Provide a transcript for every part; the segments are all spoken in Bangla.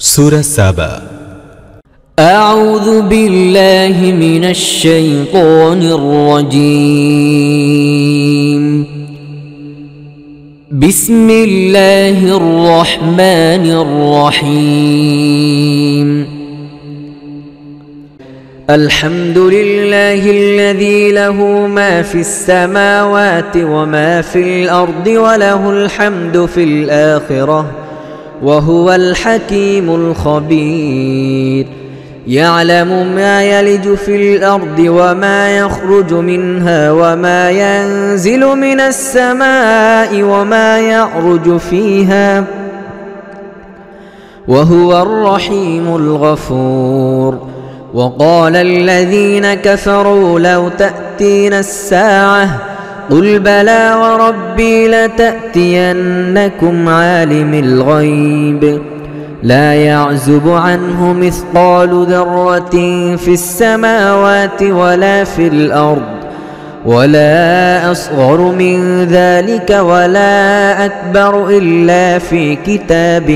সূরা সাবা। أعوذ بالله من الشيطان الرجيم. بسم الله الرحمن الرحيم. الحمد لله الذي له ما في السماوات وما في الأرض وله الحمد في الآخرة وهو الحكيم الخبير. يعلم ما يلج في الأرض وما يخرج منها وما ينزل من السماء وما يعرج فيها وهو الرحيم الغفور. وقال الذين كفروا لو تأتينا الساعة قل بلى وربي لتأتينكم عالم الغيب لا يعزب عنه مثقال ذرة في السماوات ولا في الأرض ولا أصغر من ذلك ولا أكبر إلا في كتاب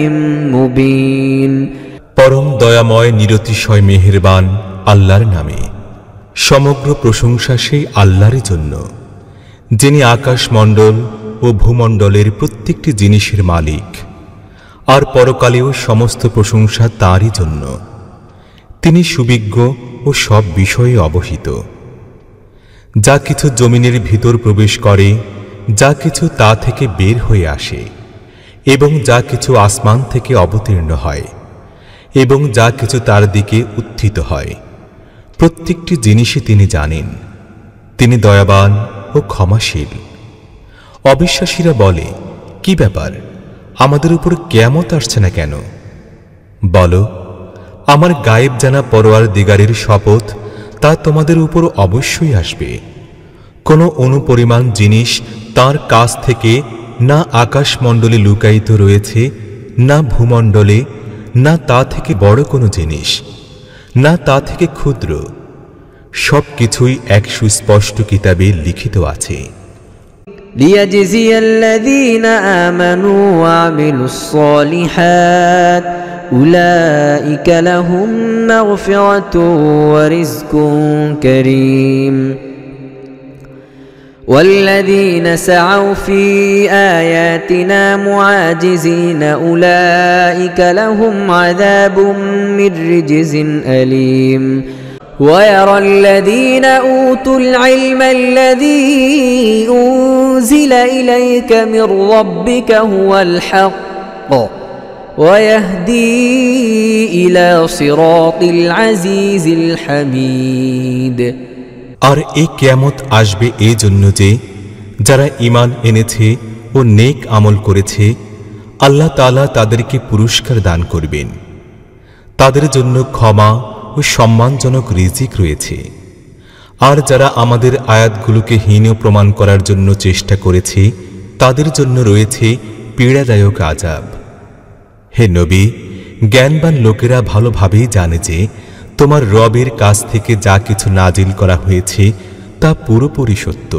مبين. পরম দয়াময় নিরতিশয় মেহেরবান আল্লাহর নামে। সমগ্র প্রশংসা সেই আল্লাহরই জন্য, যিনি আকাশমণ্ডল ও ভূমণ্ডলের প্রত্যেকটি জিনিসের মালিক, আর পরকালেও সমস্ত প্রশংসা তাঁরই জন্য। তিনি সুবিজ্ঞ ও সব বিষয়ে অবহিত। যা কিছু জমিনের ভিতর প্রবেশ করে, যা কিছু তা থেকে বের হয়ে আসে, এবং যা কিছু আসমান থেকে অবতীর্ণ হয়, এবং যা কিছু তার দিকে উত্থিত হয়, প্রত্যেকটি জিনিসই তিনি জানেন। তিনি দয়াবান ও ক্ষমাশীল। অবিশ্বাসীরা বলে, কি ব্যাপার, আমাদের উপর কিয়ামত আসছে না কেন? বলো, আমার গায়েব জানা পরওয়ারদিগারের শপথ, তা তোমাদের উপর অবশ্যই আসবে। কোনো অনুপরিমাণ জিনিস তার কাছ থেকে না আকাশমণ্ডলে লুকায়িত রয়েছে, না ভূমণ্ডলে, না তা থেকে বড় কোনো জিনিস, না তা থেকে ক্ষুদ্র। সব কিছুই এক সুস্পষ্ট কিতাবে লিখিত আছে। ليجزي الذين آمنوا وعملوا الصالحات أولئك لهم مغفرة ورزق كريم. والذين سعوا في آياتنا معاجزين أولئك لهم عذاب من رجز أليم. ويرى الذين أوتوا العلم الذي أنزل إليك من ربك هو الحق ويهدي إلى صراط العزيز الحميد. আর এই কিয়ামত আসবে এই জন্য যে, যারা ঈমান এনেছে ও নেক আমল করেছে, আল্লাহ তাআলা তাদেরকে পুরস্কার দান করবেন। তাদের জন্য ক্ষমা ও সম্মানজনক রিজিক রয়েছে। আর যারা আমাদের আয়াতগুলোকে হীন প্রমাণ করার জন্য চেষ্টা করেছে, তাদের জন্য রয়েছে পীড়াদায়ক আযাব। হে নবী, জ্ঞানবান লোকেরা ভালোভাবেই জানে যে তোমার রবের কাছ থেকে যা কিছু নাজিল করা হয়েছে তা পুরোপুরি সত্য,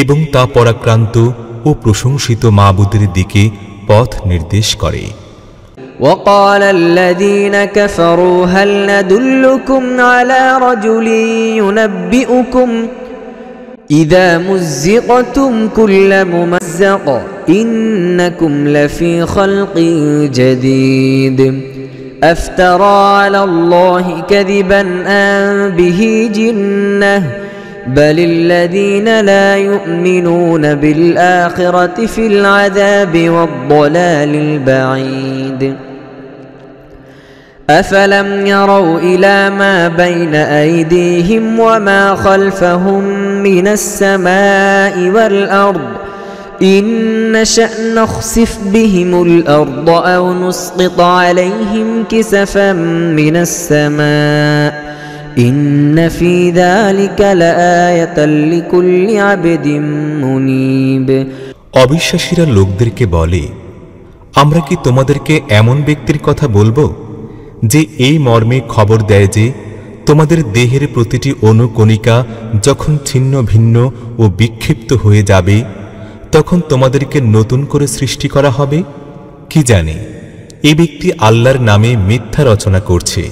এবং তা পরাক্রান্ত ও প্রশংসিত মাবুদের দিকে পথ নির্দেশ করে। وقال الذين كفروا هل ندلكم على رجل ينبئكم إذا مزقتم كل ممزق إنكم لفي خلق جديد أفترى على الله كذبا أم به جنة بل الذين لا يؤمنون بالآخرة في العذاب والضلال البعيد. أفلم يروا إلى ما بين أيديهم وما خلفهم من السماء والأرض إن نشأ نخسف بهم الأرض أو نسقط عليهم كسفا من السماء إن في ذلك لآية لكل عبد منيب. অবিশ্বাসীরা লোকদেরকে বলে, আমরা কি তোমাদেরকে এমন ব্যক্তির কথা বলবো যে এই মর্মে খবর দেয় যে তোমাদের দেহের প্রতিটি অণুকণিকা যখন ছিন্ন ভিন্ন ও বিক্ষিপ্ত হয়ে যাবে তখন তোমাদেরকে নতুন করে সৃষ্টি করা হবে? কি জানি, এ ব্যক্তি আল্লাহর নামে মিথ্যা রচনা করছে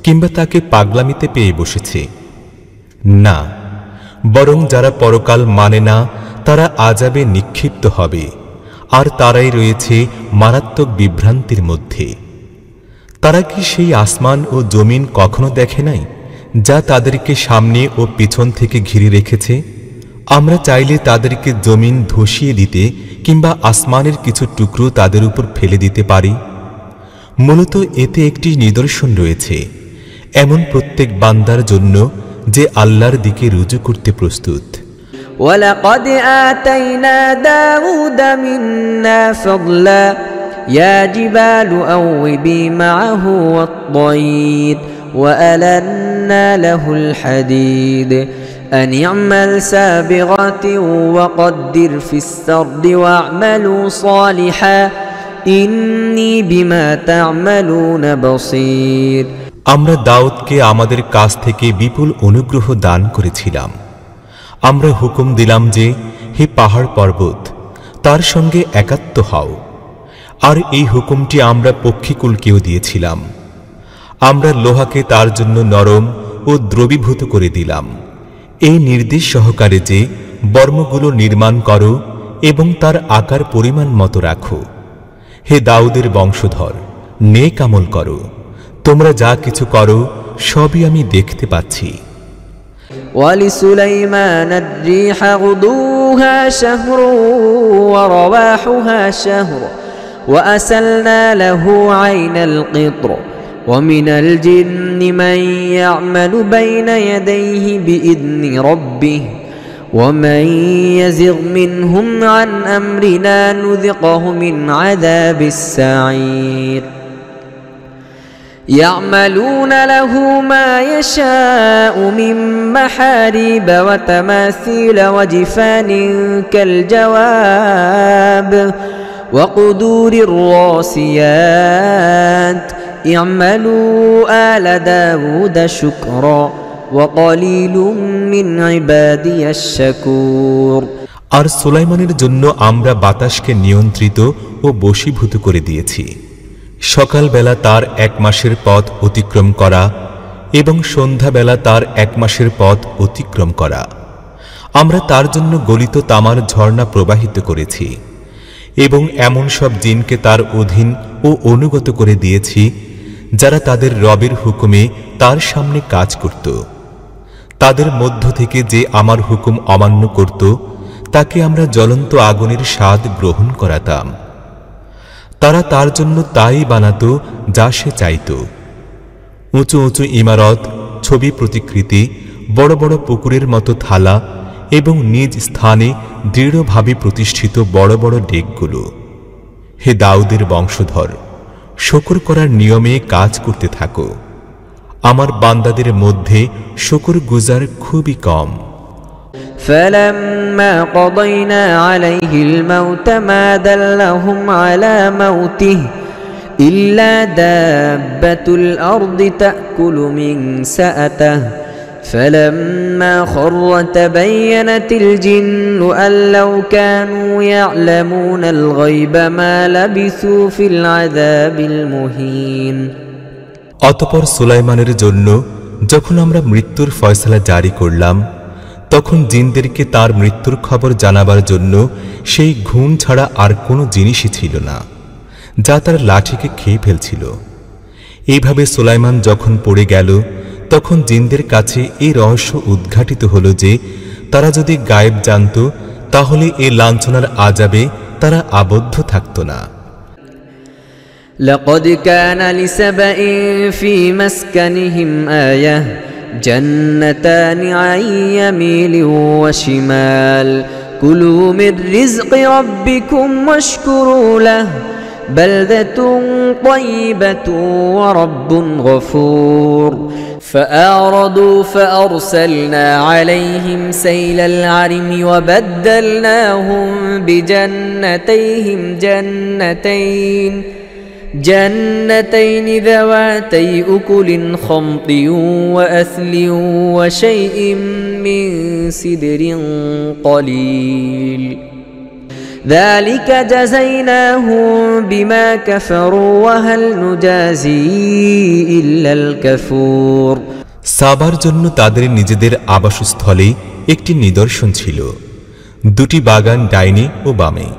কিংবা তাকে পাগলামিতে পেয়ে বসেছে। না, বরং যারা পরকাল মানে না তারা আযাবে নিক্ষিপ্ত হবে, আর তারাই রয়েছে মারাত্মক বিভ্রান্তির মধ্যে। তারা কি সেই আসমান ও জমিন কখনো দেখে নাই যা তাদেরকে সামনে ও পিছন থেকে ঘিরে রেখেছে? আমরা চাইলে তাদেরকে জমিন ধসিয়ে দিতে কিংবা আসমানের কিছু টুকরো তাদের উপর ফেলে দিতে পারি। মূলত এতে একটি নিদর্শন রয়েছে এমন প্রত্যেক বান্দার জন্য যে আল্লাহর দিকে রুজু করতে প্রস্তুত। وَلَقَدْ آتَيْنَا دَاوُودَ مِنَّا فَضْلًا يَا جِبَالُ أَوِّبِي مَعَهُ وَالطَّيْرَ وَأَلَنَّا لَهُ الْحَدِيدَ أَنِ اعْمَلْ سَابِغَاتٍ وَقَدِّرْ فِي السَّرْدِ وَاعْمَلُوا صَالِحًا إِنِّي بِمَا تَعْمَلُونَ بَصِيرٌ। আমরা দাউদকে আমাদের কাছ থেকে বিপুল অনুগ্রহ দান করেছিলাম। আমরা হুকুম দিলাম যে, হে পাহাড় পর্বত, তার সঙ্গে একাত্ম হও। আর এই হুকুমটি আমরা পক্ষীকুলকেও দিয়েছিলাম। আমরা লোহাকে তার জন্য নরম ও দ্রবীভূত করে দিলাম, এই নির্দেশ সহকারে যে বর্মগুলো নির্মাণ করো এবং তার আকার পরিমাণ মতো রাখো। হে দাউদের বংশধর, নেক আমল করো, তোমরা যা কিছু করো সবই আমি দেখতে পাচ্ছি। وَلِسُلَيْمَانَ الرِّيحَ غُدُوُّهَا شَهْرٌ وَرَوَاحُهَا شَهْرٌ وَأَسَلْنَا لَهُ عَيْنَ الْقِطْرِ وَمِنَ الْجِنِّ مَن يَعْمَلُ بَيْنَ يَدَيْهِ بِإِذْنِ رَبِّهِ وَمَن يَزِغْ مِنْهُمْ عَنْ أَمْرِنَا نُذِقْهُ مِنْ عَذَابِ السَّعِيرِ يَعْمَلُونَ لَهُ مَا يَشَاءُ مِن مَّحَارِيبَ وَتَمَاثِيلَ وَجِفَانٍ كَالْجَوَابِ وَقُدُورٍ رَّاسِيَاتٍ اعْمَلُوا آلَ دَاوُودَ شُكْرًا وَقَلِيلٌ مِّنْ عِبَادِيَ الشَّكُورُ। আর সুলাইমানের জন্য আমরা বাতাসকে নিয়ন্ত্রিত ও বশীভূত করে দিয়েছি। সকালবেলা তার 1 মাসের পথ অতিক্রম করা এবং সন্ধ্যাবেলা তার 1 মাসের পথ অতিক্রম করা। আমরা তার জন্য গলিত তামার ঝর্ণা প্রবাহিত করেছি এবং এমন সব জিনকে তার অধীন ও অনুগত করে দিয়েছি যারা তাদের রবের হুকুমে তার সামনে কাজ করত। তাদের মধ্য থেকে যে আমার হুকুম অমান্য করত তাকে আমরা জ্বলন্ত আগুনের স্বাদ গ্রহণ করাতাম। তারা তার জন্য তাই বানাতো যা সে চাইত। উঁচু উঁচু ইমারত, ছবি প্রতিকৃতি, বড় বড় পুকুরের মতো থালা এবং নিজ স্থানে দৃঢ়ভাবে প্রতিষ্ঠিত বড় বড় ডেকগুলো। হে দাউদের বংশধর, শুকর করার নিয়মে কাজ করতে থাকো। আমার বান্দাদের মধ্যে শুকরগুজার খুবই কম। فَلَمَّا قَضَيْنَا عَلَيْهِ الْمَوْتَ مَا دَلَّهُمْ عَلَى مَوْتِهِ إِلَّا دَابَّةُ الْأَرْضِ تَأْكُلُ مِنْ سَأَتَهُ فَلَمَّا خَرَّ تَبَيَّنَتِ الْجِنُّ أَن لَّوْ كَانُوا يَعْلَمُونَ الْغَيْبَ مَا لَبِثُوا فِي الْعَذَابِ الْمُهِينِ। অতঃপর সুলাইমানের জন্য যখন আমরা মৃত্যুর ফয়সালা জারি করলাম, তখন জিনদেরকে তার মৃত্যুর খবর জানাবার জন্য সেই ঘুম ছাড়া আর কোনো জিনিসই ছিল না যা তার লাঠিকে খেয়ে ফেলছিল। এইভাবে সুলাইমান যখন পড়ে গেল, তখন জিনদের কাছে এই রহস্য উদ্ঘাটিত হল যে তারা যদি গায়েব জানত তাহলে এই লাঞ্ছনার আযাবে তারা আবদ্ধ থাকত না। لقد كان لسبإ في مسكنهم آية جنتان عن يمين وشمال كلوا من رزق ربكم واشكروا له بلدة طيبة ورب غفور فأعرضوا فأرسلنا عليهم سيل العرم وبدلناهم بجنتيهم جنتين ذواتي أكل خمط وأثل وشيء من سدر قليل ذلك جزيناهم بما كفروا وهل نجازي إلا الكفور সাবার জন্য তাদের নিজেদের আবাসস্থলে একটি নিদর্শন ছিল, দুটি বাগান ডাইনে ও বামে।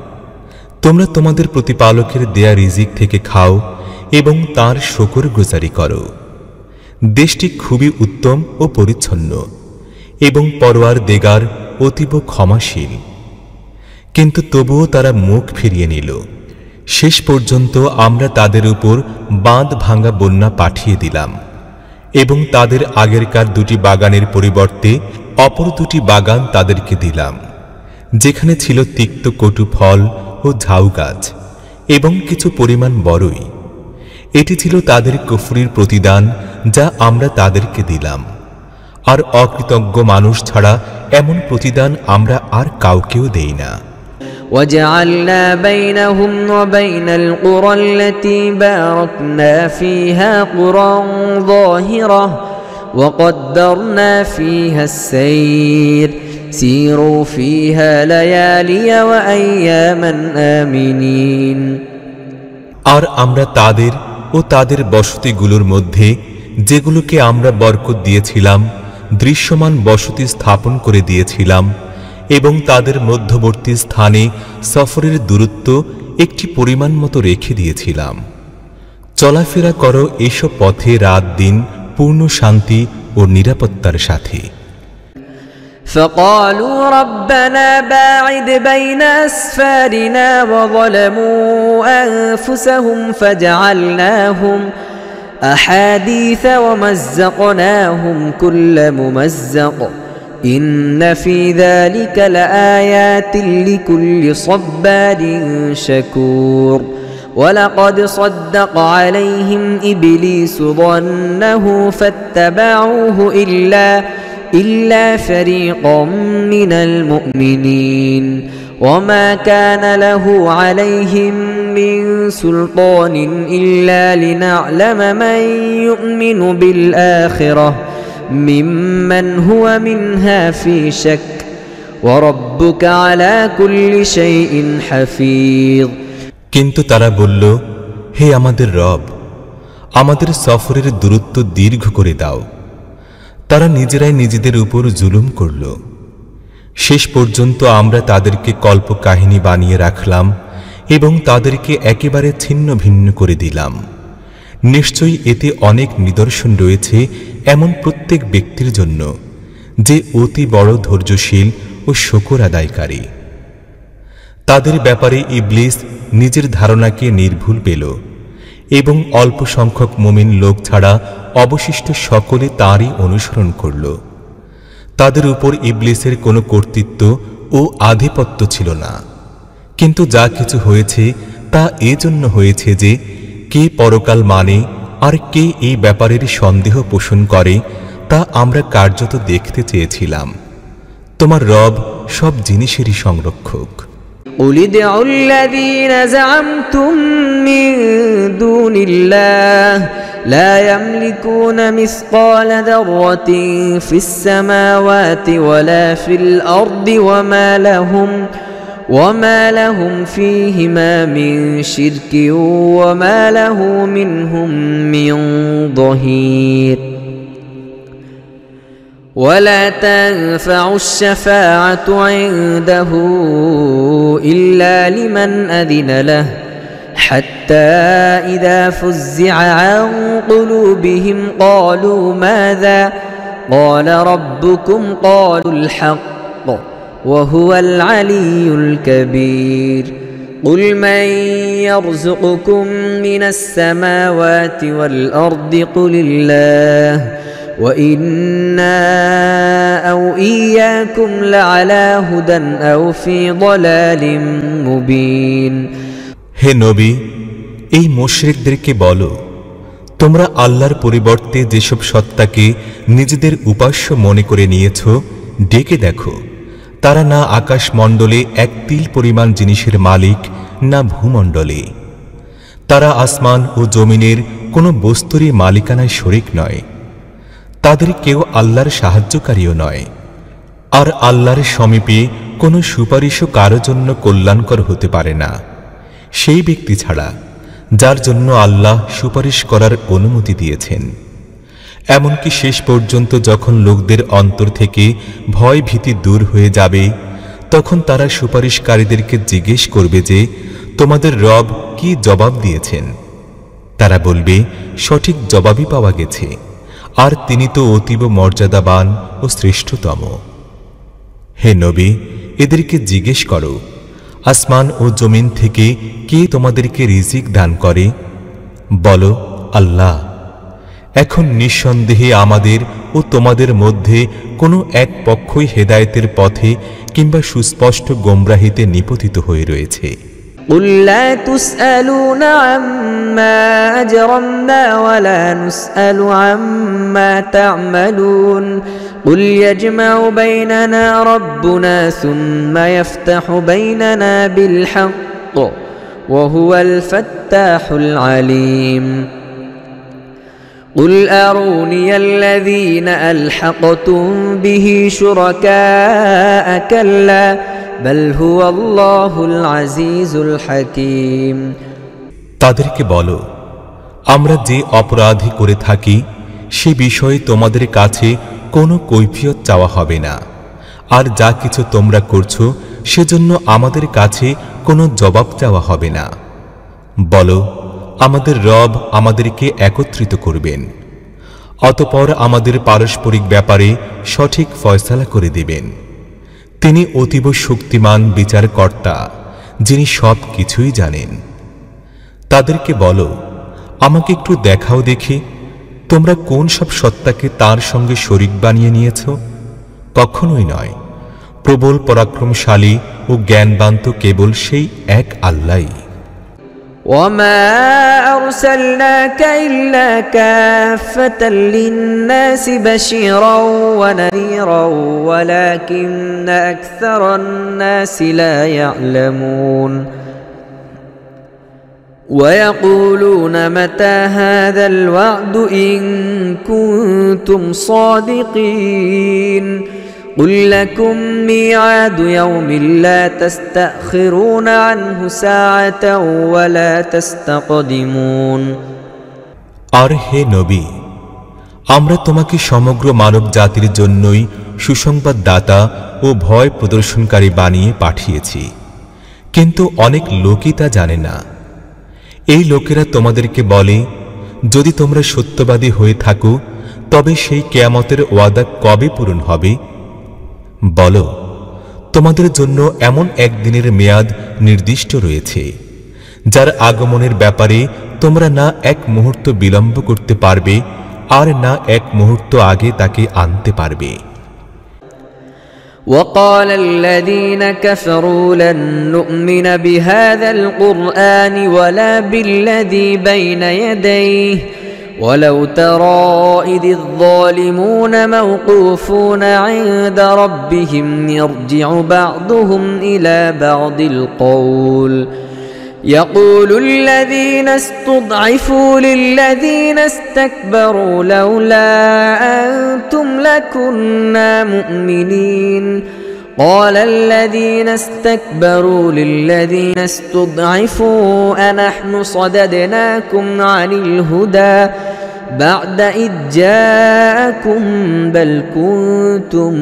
তোমরা তোমাদের প্রতিপালকের দেয়া রিজিক থেকে খাও এবং তার শুকরগুজারি করো। দেশটি খুবই উত্তম ও পরিচ্ছন্ন এবং পরওয়ারদিগার অতীব ক্ষমাশীল। কিন্তু তবুও তারা মুখ ফিরিয়ে নিল। শেষ পর্যন্ত আমরা তাদের উপর বাঁধ ভাঙা বন্যা পাঠিয়ে দিলাম এবং তাদের আগেরকার দুটি বাগানের পরিবর্তে অপর দুটি বাগান তাদেরকে দিলাম, যেখানে ছিল তিক্ত কটু ফল ও ঝাউ গাছ এবং কিছু পরিমাণ বড়ই। এটি ছিল তাদের কুফরির প্রতিদান যা আমরা তাদেরকে দিলাম, আর অকৃতজ্ঞ মানুষ ছাড়া এমন প্রতিদান আমরা আর কাউকেও দেই না। وجعلنا بينهم وبين القرى التي باركنا فيها قرى ظاهرة وقدرنا فيها السير سيروا فيها ليالي وأياما آمنين আর আমরা তাদের ও তাদের বসতিগুলোর মধ্যে যেগুলোকে আমরা বরকত দিয়েছিলাম দৃশ্যমান বসতি স্থাপন করে দিয়েছিলাম এবং তাদের মধ্যবর্তী স্থানে সফরের দূরত্ব একটি পরিমাণ মতো রেখে দিয়েছিলাম। চলাফেরা করো এসব পথে রাত দিন পূর্ণ শান্তি ও নিরাপত্তার সাথে। فقالوا ربنا باعد بين أسفارنا وظلموا أنفسهم فجعلناهم أحاديث ومزقناهم كل ممزق إن في ذلك لآيات لكل صبار شكور ولقد صدق عليهم إبليس ظنه فاتبعوه إلا فريقا من المؤمنين وما كان له عليهم من سلطان إلا لنعلم من يؤمن بالآخرة ممن هو منها في شك وربك على كل شيء حفيظ কিন্তু তারা বলল, হে আমাদের রব, আমাদের সফরের দূরত্ব দীর্ঘ করে দাও। তারা নিজেরাই নিজেদের উপর জুলুম করল। শেষ পর্যন্ত আমরা তাদেরকে কল্পকাহিনী বানিয়ে রাখলাম এবং তাদেরকে একেবারে ছিন্ন ভিন্ন করে দিলাম। নিশ্চয়ই এতে অনেক নিদর্শন রয়েছে এমন প্রত্যেক ব্যক্তির জন্য যে অতি বড় ধৈর্যশীল ও শুকর আদায়কারী। তাদের ব্যাপারে ইবলিস নিজের ধারণাকে নির্ভুল পেল এবং অল্প সংখ্যক মুমিন লোক ছাড়া অবশিষ্ট সকলে তারই অনুসরণ করল। তাদের উপর ইবলিসের কোনো কর্তৃত্ব ও আধিপত্য ছিল না। কিন্তু যা কিছু হয়েছে তা এজন্য হয়েছে যে কে পরকাল মানে আর কে এই ব্যাপারের সন্দেহ পোষণ করে তা আমরা কার্যত দেখতে চেয়েছিলাম। তোমার রব সব জিনিসেরই সংরক্ষক। قل ادعوا الذين زعمتم من دون الله لا يملكون مثقال ذرة في السماوات ولا في الأرض وما لهم فيهما من شرك وما له منهم من ظهير ولا تنفع الشفاعة عنده إلا لمن أذن له حتى إذا فزع عن قلوبهم قالوا ماذا قال ربكم قالوا الحق وهو العلي الكبير قل من يرزقكم من السماوات والأرض قل الله وإنا أو إياكم لعلى هدى أو في ضلال مبين হে নবী, এই মুশরিকদেরকে বলো, তোমরা আল্লাহর পরিবর্তে যেসব সত্তাকে নিজেদের উপাস্য মনে করে নিয়েছ ডেকে দেখো, তারা না আকাশমণ্ডলে এক তিল পরিমাণ জিনিসের মালিক না ভূমণ্ডলে। তারা আসমান ও জমিনের কোনো বস্তুরই মালিকানায় শরিক নয়। তাদের কেউ আল্লাহর সাহায্যকারীও নয়। আর আল্লাহর সমীপে কোনো সুপারিশও কারো জন্য কল্যাণকর হতে পারে না সেই ব্যক্তি ছাড়া যার জন্য আল্লাহ সুপারিশ করার অনুমতি দিয়েছেন। এমনকি শেষ পর্যন্ত যখন লোকদের অন্তর থেকে ভয় ভীতি দূর হয়ে যাবে তখন তারা সুপারিশকারীদেরকে জিজ্ঞেস করবে যে তোমাদের রব কি জবাব দিয়েছেন। তারা বলবে সঠিক জবাবই পাওয়া গেছে, আর তিনি তো অতীব মর্যাদাবান ও শ্রেষ্ঠতম। হে নবী, এদেরকে জিজ্ঞেস করো, আসমান ও জমিন থেকে কে তোমাদেরকে রিজিক দান করে? বলো, আল্লাহ। এখন নিঃসন্দেহে আমাদের ও তোমাদের মধ্যে কোনো এক পক্ষই হেদায়েতের পথে কিংবা সুস্পষ্ট গোমরাহিতে নিপতিত হয়ে রয়েছে। قل لا تسألون عما أجرمنا ولا نسأل عما تعملون قل يجمع بيننا ربنا ثم يفتح بيننا بالحق وهو الفتاح العليم قل أروني الذين ألحقتم به شركاء كلا بل هو الله العزيز الحكيم তাদেরকে বলো, আমরা যে অপরাধী করে থাকি সে বিষয়ে তোমাদের কাছে কোনো কৈফিয়ত চাওয়া হবে না, আর যা কিছু তোমরা করছো সেজন্য আমাদের কাছে কোনো জবাব চাওয়া হবে না। বলো, আমাদের রব আমাদেরকে একত্রিত করবেন, অতঃপর আমাদের পারস্পরিক ব্যাপারে সঠিক ফয়সালা করে দেবেন। তিনি অতীব শক্তিমান বিচারকর্তা, যিনি সব কিছুই জানেন। তাদেরকে বলো, আমাকে একটু দেখাও দেখি তোমরা কোন সব সত্তাকে তার সঙ্গে শরীক বানিয়ে নিয়েছ। কখনোই নয়, প্রবল পরাক্রমশালী ও জ্ঞানবান তো কেবল সেই এক আল্লাহই। وما أرسلناك إلا كافة للناس بشيرا ونذيرا ولكن أكثر الناس لا يعلمون ويقولون متى هذا الوعد إن كنتم صادقين قل لكم ميعاد يوم لا تستأخرون عنه ساعة ولا تستقدمون আর হে নবী, আমরা তোমাকে সমগ্র মানব জাতির জন্যই সুসংবাদদাতা ও ভয় প্রদর্শনকারী বানিয়ে পাঠিয়েছি, কিন্তু অনেক লোকই তা জানে না। এই লোকেরা তোমাদেরকে বলে, যদি তোমরা সত্যবাদী হয়ে থাকো তবে সেই কিয়ামতের ওয়াদা কবে পূরণ হবে? বলো, তোমাদের জন্য এমন একদিনের মেয়াদ নির্দিষ্ট রয়েছে যার আগমনের ব্যাপারে তোমরা না এক মুহূর্ত বিলম্ব করতে পারবে আর না এক মুহূর্ত আগে তাকে আনতে পারবে। وقال الذين كفروا لن نؤمن بهذا القرآن ولا بالذي بين يديه ولو ترى إذ الظالمون موقوفون عند ربهم يرجع بعضهم إلى بعض القول يقول الذين استضعفوا للذين استكبروا لولا أنتم لكنا مؤمنين قال الذين استكبروا للذين استضعفوا أنحن صددناكم عن الهدى بعد إذ جاءكم بل كنتم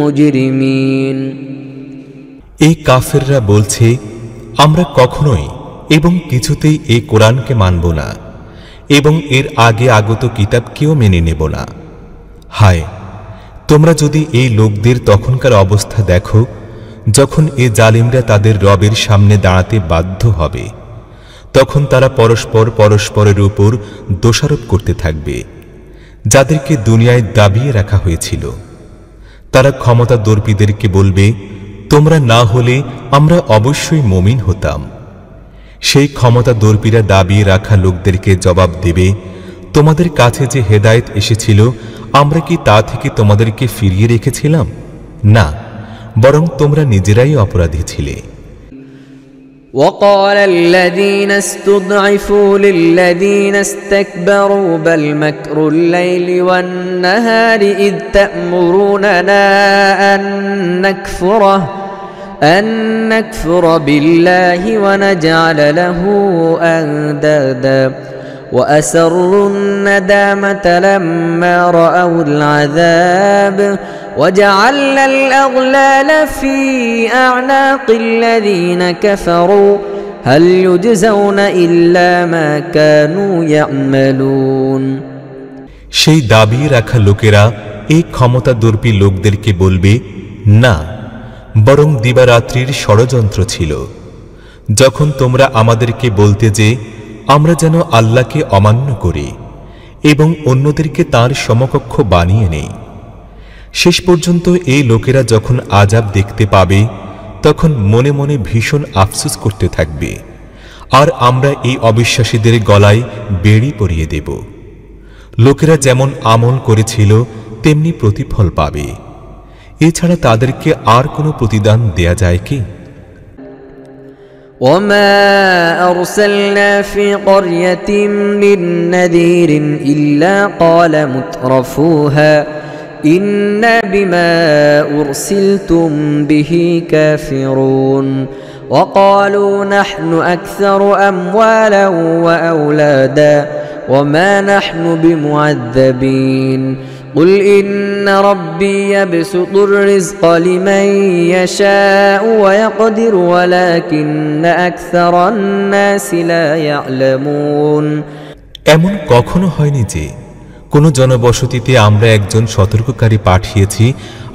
مجرمين এই কাফেররা বলছে, আমরা কখনোই এবং কিছুতেই এই কোরআনকে মানব না এবং এর আগে আগত কিতাবকেও মেনে নেব না। হায়, তোমরা যদি এই লোকদের তখনকার অবস্থা দেখো যখন এ জালিমরা তাদের রবের সামনে দাঁড়াতে বাধ্য হবে, তখন তারা পরস্পর পরস্পরের উপর দোষারোপ করতে থাকবে যাদেরকে দুনিয়ায় দাবিয়ে রাখা হয়েছিল। তারা ক্ষমতাদর্পীদেরকে বলবে, তোমরা না হলে আমরা অবশ্যই মুমিন হতাম। সেই ক্ষমতাদর্পীরা দাবিয়ে রাখা লোকদেরকে জবাব দেবে, তোমাদের কাছে যে হেদায়েত এসেছিল আমরা কি তা থেকে তোমাদেরকে ফিরিয়ে রেখেছিলাম? না, বরং তোমরা নিজেরাই অপরাধী ছিলে। وقال الذين استضعفوا للذين استكبروا بل مكر الليل والنهار إذ تأمروننا أن أن نكفر بالله ونجعل له أندادا وأسروا الندامة لما رأوا العذاب وجعلنا الأغلال في أعناق الذين كفروا هل يجزون إلا ما كانوا يعملون সেই দাবি রাখা লোকেরা এই ক্ষমতাদর্পী লোকদেরকে বলবে, না, বরং দিবারাত্রির ষড়যন্ত্র ছিল। যখন তোমরা আমাদেরকে বলতে যে আমরা যেন আল্লাহকে অমান্য করি এবং অন্যদেরকে তার সমকক্ষ বানিয়ে নেই, শেষ পর্যন্ত এই লোকেরা যখন আযাব দেখতে পাবে তখন মনে মনে ভীষণ আফসোস করতে থাকবে, আর আমরা এই অবিশ্বাসীদের গলায় বেড়ি পরিয়ে দেব। লোকেরা যেমন আমল করেছিল তেমনি প্রতিফল পাবে, এছাড়া তাদেরকে আর কোনো প্রতিদান দেয়া যায় কি? وما أرسلنا في قرية من نذير إلا قال مترفوها إنا بما أرسلتم به كافرون وقالوا نحن أكثر أموالا وأولادا وما نحن بمعذبين قل إن ربي يبسط الرزق لمن يشاء ويقدر ولكن أكثر الناس لا يعلمون এমন কখনো হয়নি যে কোনো জনবসতিতে আমরা একজন সতর্ককারী পাঠিয়েছি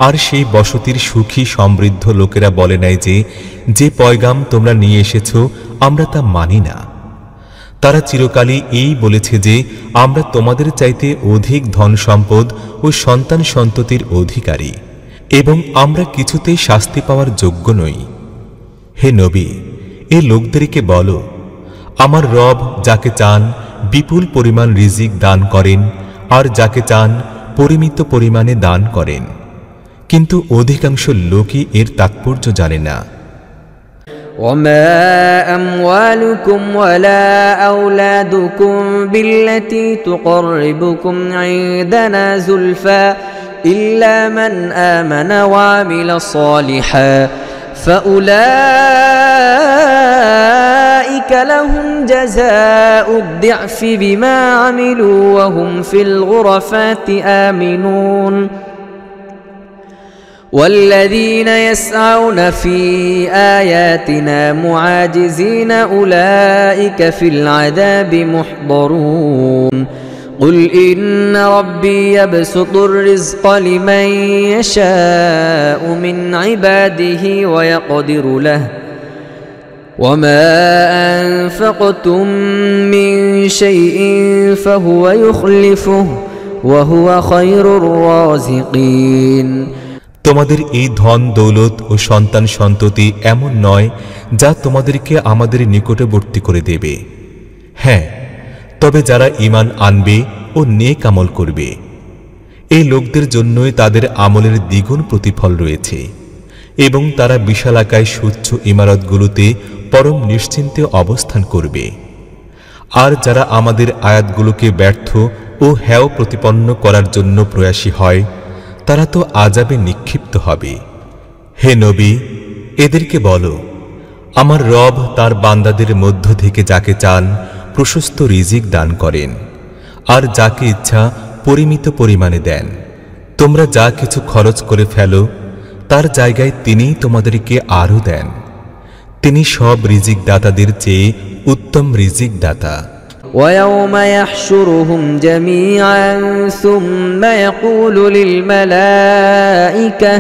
আর সেই বসতির সুখী সমৃদ্ধ লোকেরা বলে নাই যে যে পয়গাম তোমরা নিয়ে এসেছো আমরা তা মানি না। তারা চিরকালই এই বলেছে যে আমরা তোমাদের চাইতে অধিক ধন সম্পদ ও সন্তান সন্ততির অধিকারী এবং আমরা কিছুতেই শাস্তি পাওয়ার যোগ্য নই। হে নবী, এই লোকদেরকে বলো, আমার রব যাকে চান বিপুল পরিমাণ রিজিক দান করেন আর যাকে চান পরিমিত পরিমাণে দান করেন, কিন্তু অধিকাংশ লোকই এর তাৎপর্য জানে না। وما أموالكم ولا أولادكم بالتي تقربكم عندنا زلفى إلا من آمن وعمل صالحا فأولئك لهم جزاء الضعف بما عملوا وهم في الغرفات آمنون والذين يسعون في آياتنا معاجزين أولئك في العذاب محضرون قل إن ربي يبسط الرزق لمن يشاء من عباده ويقدر له وما أنفقتم من شيء فهو يخلفه وهو خير الرازقين তোমাদের এই ধন দৌলত ও সন্তান সন্ততি এমন নয় যা তোমাদেরকে আমাদের নিকটবর্তী করে দেবে। হ্যাঁ, তবে যারা ঈমান আনবে ও নেক আমল করবে, এই লোকদের জন্যই তাদের আমলের দ্বিগুণ প্রতিফল রয়েছে এবং তারা বিশালাকায় সুচ্ছ ইমারতগুলোতে পরম নিশ্চিন্তে অবস্থান করবে। আর যারা আমাদের আয়াতগুলোকে ব্যর্থ ও হেয় প্রতিপন্ন করার জন্য প্রয়াসী হয় তারা তো আযাবে নিক্ষিপ্ত হবে। হে নবী, এদেরকে বলো, আমার রব তার বান্দাদের মধ্য থেকে যাকে চান প্রশস্ত রিজিক দান করেন আর যাকে ইচ্ছা পরিমিত পরিমাণে দেন। তোমরা যা কিছু খরচ করে ফেলো তার জায়গায় তিনিই তোমাদেরকে আরও দেন। তিনি সব রিজিক দাতাদের চেয়ে উত্তম রিজিক দাতা। ويوم يحشرهم جميعا ثم يقول للملائكة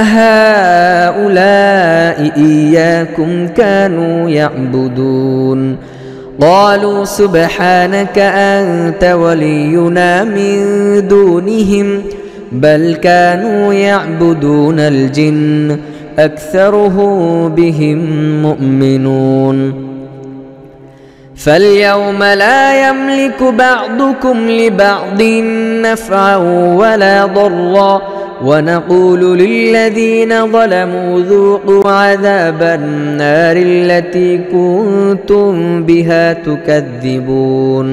أهؤلاء إياكم كانوا يعبدون قالوا سبحانك أنت ولينا من دونهم بل كانوا يعبدون الجن أكثرهم بهم مؤمنون فاليوم لا يملك بعضكم لبعض نفعا ولا ضرا ونقول للذين ظلموا ذوقوا عذاب النار التي كنتم بها تكذبون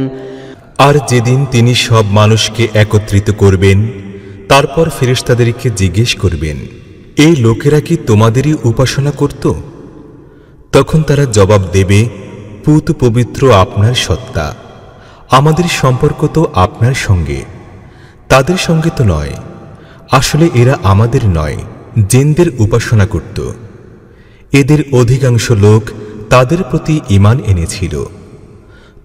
আর যেদিন তিনি সব মানুষকে একত্রিত করবেন তারপর ফেরেশতাদেরকে জিজ্ঞেস করবেন, এই লোকেরা কি তোমাদেরই উপাসনা করত? তখন তারা জবাব দেবে, পুত পবিত্র আপনার সত্তা, আমাদের সম্পর্ক তো আপনার সঙ্গে, তাদের সঙ্গে তো নয়। আসলে এরা আমাদের নয়, জিনদের উপাসনা করত। এদের অধিকাংশ লোক তাদের প্রতি ঈমান এনেছিল।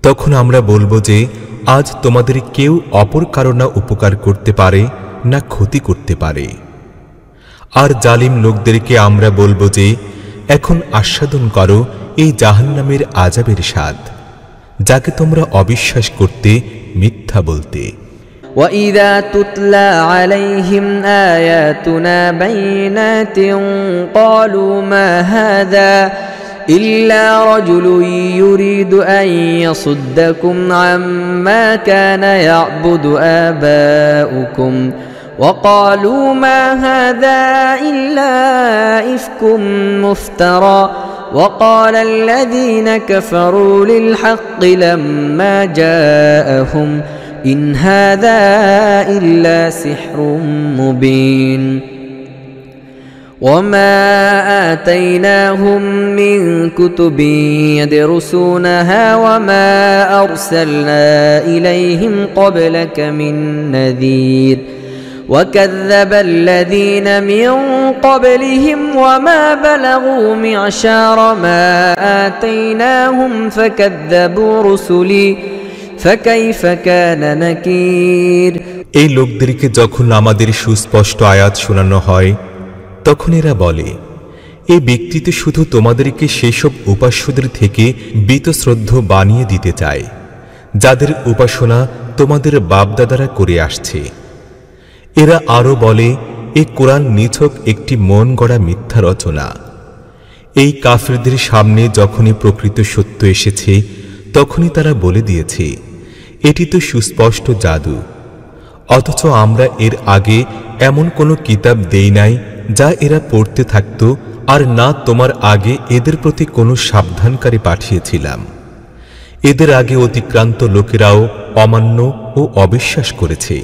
তখন আমরা বলবো যে আজ তোমাদের কেউ অপর কারো না উপকার করতে পারে না ক্ষতি করতে পারে। আর জালিম লোকদেরকে আমরা বলবো যে এখন আস্বাদন করো এই জাহান্নামের আযাবের স্বাদ, যাকে তোমরা অবিশ্বাস করতে, মিথ্যা বলতে। وَإِذَا تُتْلَى عَلَيْهِمْ آيَاتُنَا بَيِّنَاتٍ قَالُوا مَا هَذَا إِلَّا رَجُلٌ يُرِيدُ أَن يَصُدَّكُمْ عَمَّا كَانَ يَعْبُدُ آبَاؤُكُمْ وَقَالُوا مَا هَذَا إِلَّا إِفْكٌ مُفْتَرًى وَقَالَ الَّذِينَ كَفَرُوا لِلْحَقِّ لَمَّا جَاءَهُمْ إِنْ هَذَا إِلَّا سِحْرٌ مُبِينٌ وَمَا آتَيْنَاهُمْ مِنْ كُتُبٍ يَدْرُسُونَهَا وَمَا أَرْسَلْنَا إِلَيْهِمْ قَبْلَكَ مِنْ نَذِيرٍ وَكَذَّبَ الَّذِينَ مِنْ قَبْلِهِمْ وَمَا بَلَغُوا مِعْشَارَ مَا آتَيْنَاهُمْ فَكَذَّبُوا رُسُلِي فَكَيْفَ كَانَ نَكِيرِ এই লোকদেরকে যখন আমাদের সুস্পষ্ট আয়াত শোনানো হয়, তখন এরা বলে, এই ব্যক্তি তো শুধু তোমাদেরকে সেসব উপাস্যদের থেকে বীতশ্রদ্ধ বানিয়ে দিতে চায়, যাদের উপাসনা তোমাদের বাপদাদারা করে আসছে। এরা আরো বলে, এই কোরআন নিছক একটি মন গড়া মিথ্যা রচনা। এই কাফিরদের সামনে যখনই প্রকৃত সত্য এসেছে, তখনই তারা বলে দিয়েছে, এটি তো সুস্পষ্ট জাদু। অথচ আমরা এর আগে এমন কোনো কিতাব দেই নাই যা এরা পড়তে থাকত, আর না তোমার আগে এদের প্রতি কোনো সাবধানকারী পাঠিয়েছিলাম। এদের আগে অতিক্রান্ত লোকেরাও অমান্য ও অবিশ্বাস করেছে।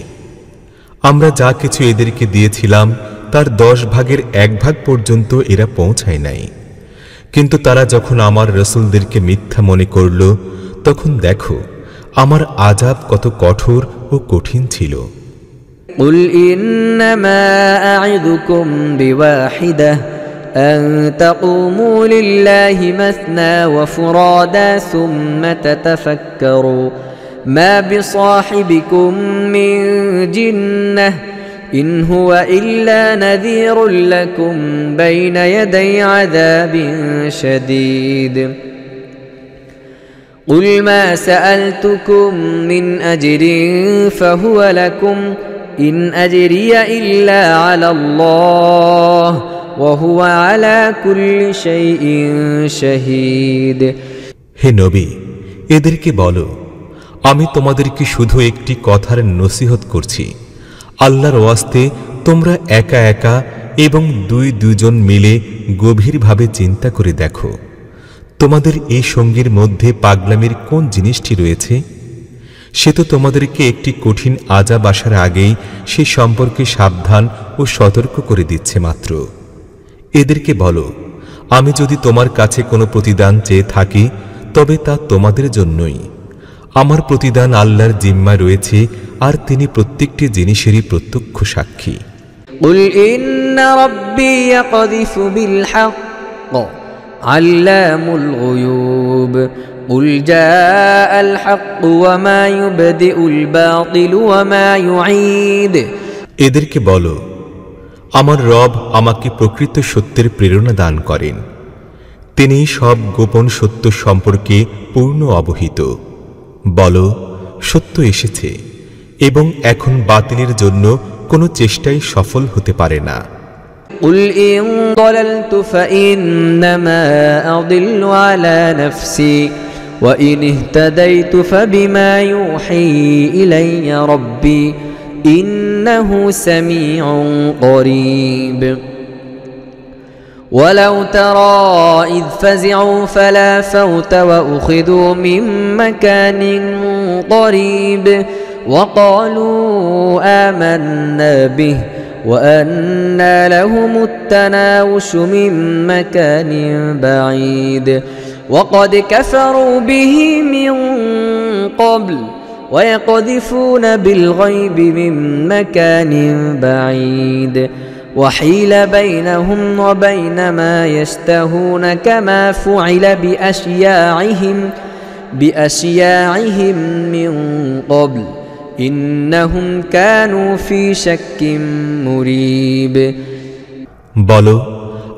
আমরা যা কিছু এদেরকে দিয়েছিলাম তার 10 ভাগের 1 ভাগ পর্যন্ত এরা পৌঁছায় নাই। কিন্তু তারা যখন আমার রাসূলদেরকে মিথ্যা মনে করল, তখন দেখো আমার আযাব কত কঠোর ও কঠিন ছিল। قُلْ إِنَّمَا أَعِظُكُمْ بِوَاحِدَةٍ أَن تَقُومُوا لِلَّهِ مَثْنَى وَفُرَادَى ثُمَّ تَتَفَكَّرُوا مَا بِصَاحِبِكُم مِّن جِنَّةٍ إِنْ هُوَ إِلَّا نَذِيرٌ لَّكُمْ بَيْنَ يَدَيْ عَذَابٍ شَدِيدٍ قُلْ مَا سَأَلْتُكُم مِّنْ أَجْرٍ فَهُوَ لَكُمْ إِنْ أَجْرِيَ إِلَّا عَلَى اللَّهِ وَهُوَ عَلَى كُلِّ شَيْءٍ شَهِيدٌ হে নবী, এদেরকে বলো, আমি তোমাদেরকে শুধু একটি কথার নসিহত করছি। আল্লাহর ওয়াস্তে তোমরা একা একা এবং দুজন মিলে গভীরভাবে চিন্তা করে দেখো, তোমাদের এই সঙ্গীর মধ্যে পাগলামির কোন জিনিসটি রয়েছে। সে তো তোমাদেরকে একটি কঠিন আযাব আসার আগেই সে সম্পর্কে সাবধান ও সতর্ক করে দিচ্ছে মাত্র। এদেরকে বলো, আমি যদি তোমার কাছে কোনো প্রতিদান চেয়ে থাকি, তবে তা তোমাদের জন্যই। আমার প্রতিদান আল্লাহর জিম্মায় রয়েছে, আর তিনি প্রত্যেকটি জিনিসেরই প্রত্যক্ষ সাক্ষী। قُلْ إِنَّ رَبِّي يَقْذِفُ بِالْحَقِّ عَلَّامُ الْغُيُوبِ قُلْ جَاءَ الْحَقُّ وَمَا يُبْدِئُ الْبَاطِلُ وَمَا يُعِيدُ এদেরকে বলো, আমার রব আমাকে প্রকৃত সত্যের প্রেরণা দান করেন। তিনি সব গোপন সত্য সম্পর্কে পূর্ণ অবহিত। বলো, সত্য এসেছে এবং এখন বাতিলের জন্য কোনো চেষ্টাই সফল হতে পারে না। قُلْ إِن ضَلَلْتُ فَإِنَّمَا أَضِلُّ عَلَى نَفْسِي وَإِنِ اهْتَدَيْتُ فَبِمَا يُوحِي إِلَيَّ رَبِّي إِنَّهُ سَمِيعٌ قَرِيبٌ وَلَوْ تَرَى إِذْ فَزِعُوا فَلَا فَوْتَ وَأُخِذُوا مِن مَّكَانٍ قَرِيبٍ وَقَالُوا آمَنَّا بِهِ وأنى لهم التناوش من مكان بعيد وقد كفروا به من قبل ويقذفون بالغيب من مكان بعيد وحيل بينهم وبين ما يشتهون كما فعل بأشياعهم من قبل إنهم كانوا في شك مريب বলো,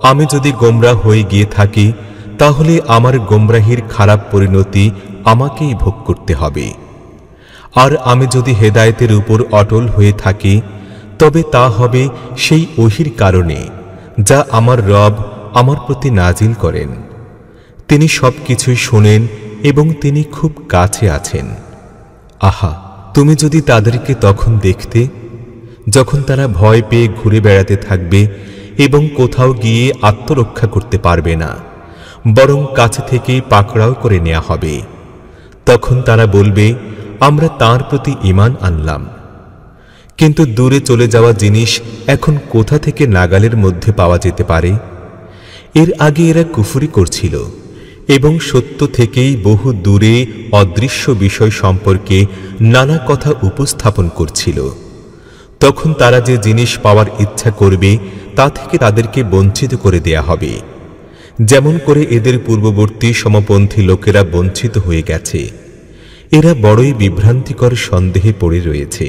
আমি যদি গোমরা হয়ে গিয়ে থাকি তাহলে আমার গোমরাহির খারাপ পরিণতি আমাকেই ভোগ করতে হবে। আর আমি যদি হেদায়েতের উপর অটল হয়ে থাকি তবে তা হবে সেই ওহীর কারণে যা আমার রব আমার প্রতি নাজিল করেন। তিনি সবকিছুই শোনেন এবং তিনি খুব কাছে আছেন। আহা, তুমি যদি তাদেরকে তখন দেখতে যখন তারা ভয় পেয়ে ঘুরে বেড়াতে থাকবে এবং কোথাও গিয়ে আত্মরক্ষা করতে পারবে না, বরং কাছে থেকেই পাকড়াও করে নেওয়া হবে। তখন তারা বলবে, আমরা তাঁর প্রতি ঈমান আনলাম। কিন্তু দূরে চলে যাওয়া জিনিস এখন কোথা থেকে নাগালের মধ্যে পাওয়া যেতে পারে? এর আগে এরা কুফরি করছিল এবং সত্য থেকেই বহু দূরে অদৃশ্য বিষয় সম্পর্কে নানা কথা উপস্থাপন করছিল। তখন তারা যে জিনিস পাওয়ার ইচ্ছা করবে তা থেকে তাদেরকে বঞ্চিত করে দেয়া হবে, যেমন করে এদের পূর্ববর্তী সমপন্থী লোকেরা বঞ্চিত হয়ে গেছে। এরা বড়ই বিভ্রান্তিকর সন্দেহে পড়ে রয়েছে।